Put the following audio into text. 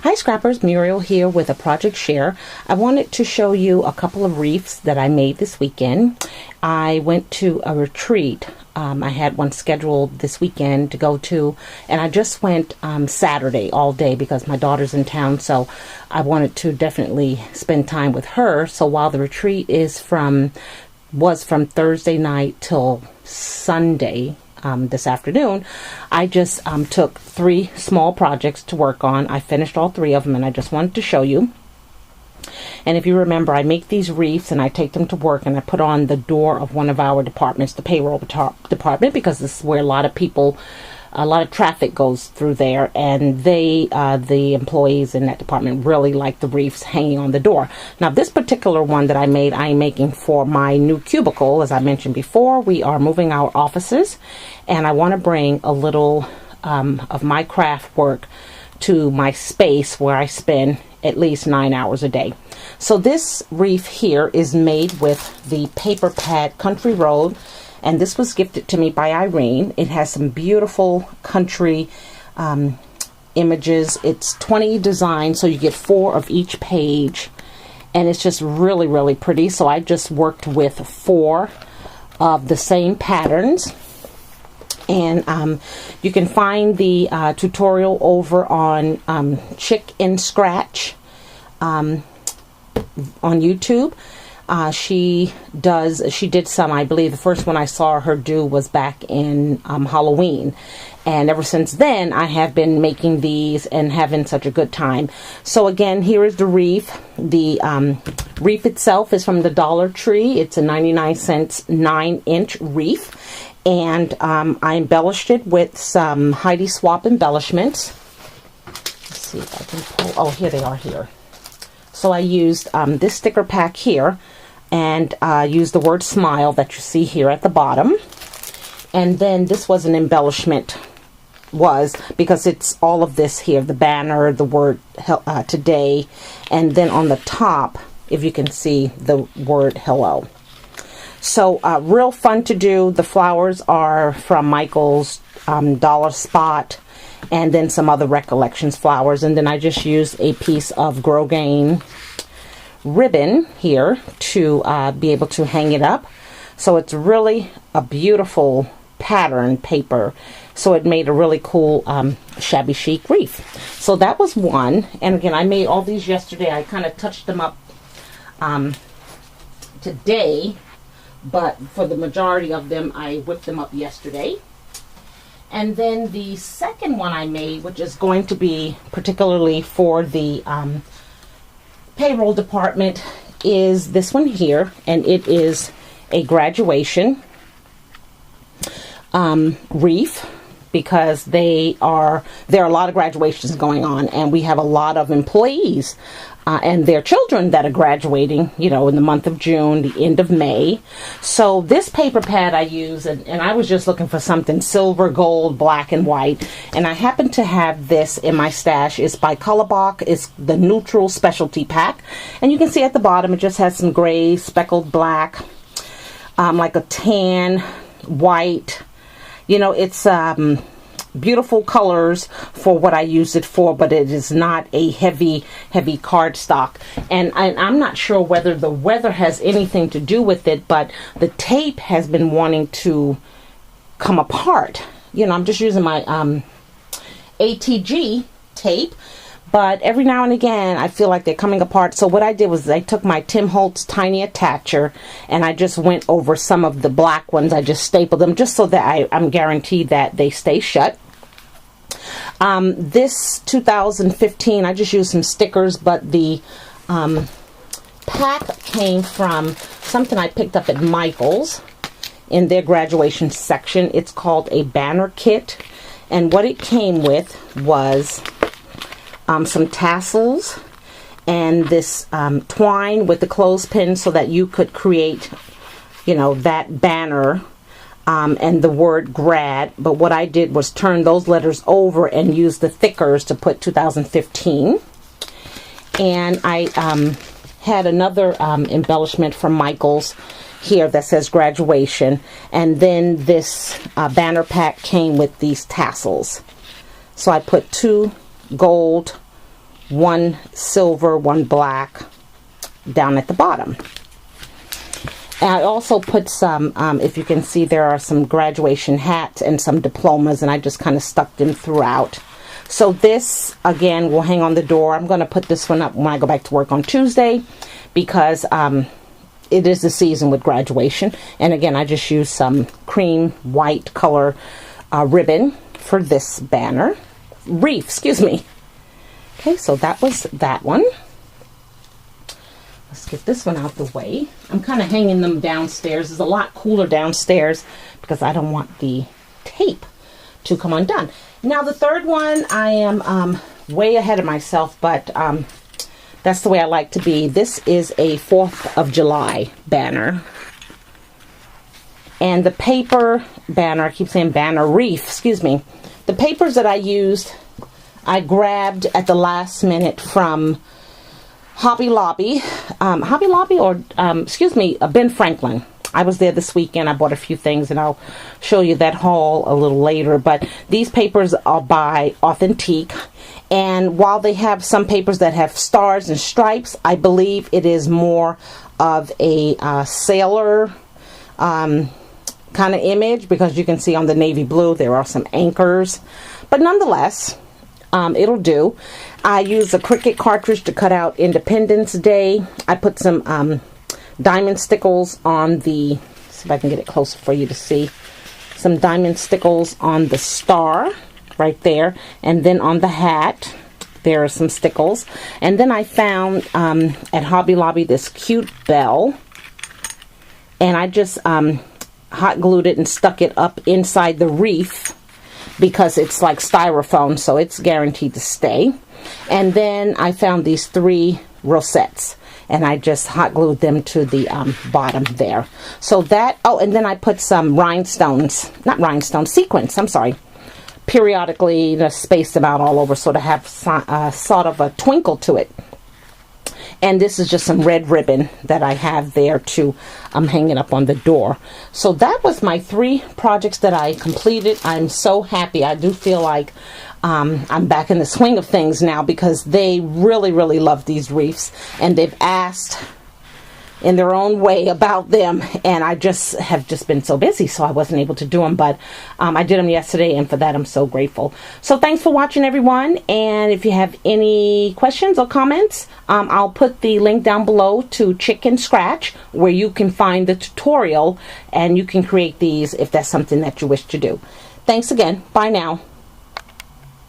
Hi Scrappers, Muriel here with a project share. I wanted to show you a couple of wreaths that I made this weekend. I went to a retreat. I had one scheduled this weekend to go to, and I just went Saturday all day because my daughter's in town, so I wanted to definitely spend time with her. So while the retreat was from Thursday night till Sunday, this afternoon, I just took 3 small projects to work on. I finished all 3 of them, and I just wanted to show you. And if you remember, I make these wreaths and I take them to work and I put on the door of one of our departments, the payroll department, because this is where a lot of traffic goes through there, and the employees in that department really like the wreaths hanging on the door. Now this particular one that I'm making for my new cubicle. As I mentioned before, we are moving our offices, and I want to bring a little of my craft work to my space where I spend at least 9 hours a day. So this wreath here is made with the paper pad Country Road, and this was gifted to me by Irene. It has some beautiful country images. It's 20 designs, so you get 4 of each page, and it's just really, really pretty. So I just worked with 4 of the same patterns, and you can find the tutorial over on Chic and Scratch on YouTube. She did some, I believe the first one I saw her do was back in Halloween, and ever since then I have been making these and having such a good time. So again, here is the wreath. The wreath itself is from the Dollar Tree. It's a 99-cent 9-inch wreath, and I embellished it with some Heidi Swapp embellishments. Let's see if I can pull, oh, here they are here. So I used this sticker pack here, and used the word smile that you see here at the bottom. And then this was an embellishment, because it's all of this here, the banner, the word today, and then on the top, if you can see, the word hello. So real fun to do. The flowers are from Michael's Dollar Spot, and then some other Recollections flowers, and then I just used a piece of Grosgain ribbon here to be able to hang it up. So it's really a beautiful pattern paper, so it made a really cool shabby chic wreath. So that was one, and again, I made all these yesterday. I kind of touched them up today, but for the majority of them I whipped them up yesterday. And then the second one I made, which is going to be particularly for the payroll department, is this one here, and it is a graduation wreath, because there are a lot of graduations going on, and we have a lot of employees and their children that are graduating, you know, in the month of June, the end of May. So this paper pad I use, and I was just looking for something silver, gold, black, and white, and I happen to have this in my stash. It's by Colorbach. It's the neutral specialty pack, and you can see at the bottom it just has some gray, speckled black, like a tan, white. You know, it's beautiful colors for what I use it for, but it is not a heavy cardstock. And I'm not sure whether the weather has anything to do with it, but the tape has been wanting to come apart. You know, I'm just using my ATG tape, but every now and again I feel like they're coming apart. So what I did was I took my Tim Holtz tiny attacher, and I just went over some of the black ones. I just stapled them just so that I'm guaranteed that they stay shut. This 2015, I just used some stickers, but the pack came from something I picked up at Michael's in their graduation section. It's called a banner kit, and what it came with was some tassels and this twine with the clothespin, so that you could create, you know, that banner and the word grad. But what I did was turn those letters over and use the thickers to put 2015. And I had another embellishment from Michael's here that says graduation, and then this banner pack came with these tassels. So I put 2 gold one silver, one black down at the bottom. And I also put some, if you can see, there are some graduation hats and some diplomas, and I just kind of stuck them throughout. So this, again, will hang on the door. I'm going to put this one up when I go back to work on Tuesday, because it is the season with graduation. And again, I just used some cream white color ribbon for this banner. Wreath, excuse me. Okay, so that was that one. Let's get this one out the way. I'm kind of hanging them downstairs. It's a lot cooler downstairs because I don't want the tape to come undone. Now the third one, I am way ahead of myself, but that's the way I like to be. This is a 4th of July banner. And the paper banner, I keep saying banner, wreath, excuse me. The papers that I used, I grabbed at the last minute from Hobby Lobby, or excuse me, Ben Franklin. I was there this weekend. I bought a few things, and I'll show you that haul a little later. But these papers are by Authentique, and while they have some papers that have stars and stripes, I believe it is more of a sailor kind of image, because you can see on the navy blue there are some anchors. But nonetheless, it'll do. I used a Cricut cartridge to cut out Independence Day. I put some diamond stickles on the, see if I can get it closer for you to see, some diamond stickles on the star right there, and then on the hat there are some stickles. And then I found at Hobby Lobby this cute bell, and I just hot glued it and stuck it up inside the wreath, because it's like styrofoam, so it's guaranteed to stay. And then I found these 3 rosettes, and I just hot glued them to the bottom there. So that, oh, and then I put some rhinestones, not rhinestones, sequins, I'm sorry, periodically, spaced them out all over, so to have sort of a twinkle to it. And this is just some red ribbon that I have there to hang it up on the door. So that was my 3 projects that I completed. I'm so happy. I do feel like I'm back in the swing of things now, because they really, really love these wreaths, and they've asked in their own way about them, and I have just been so busy, so I wasn't able to do them. But I did them yesterday, and for that I'm so grateful. So thanks for watching, everyone, and if you have any questions or comments, I'll put the link down below to Chic and Scratch, where you can find the tutorial and you can create these if that's something that you wish to do. Thanks again. Bye now.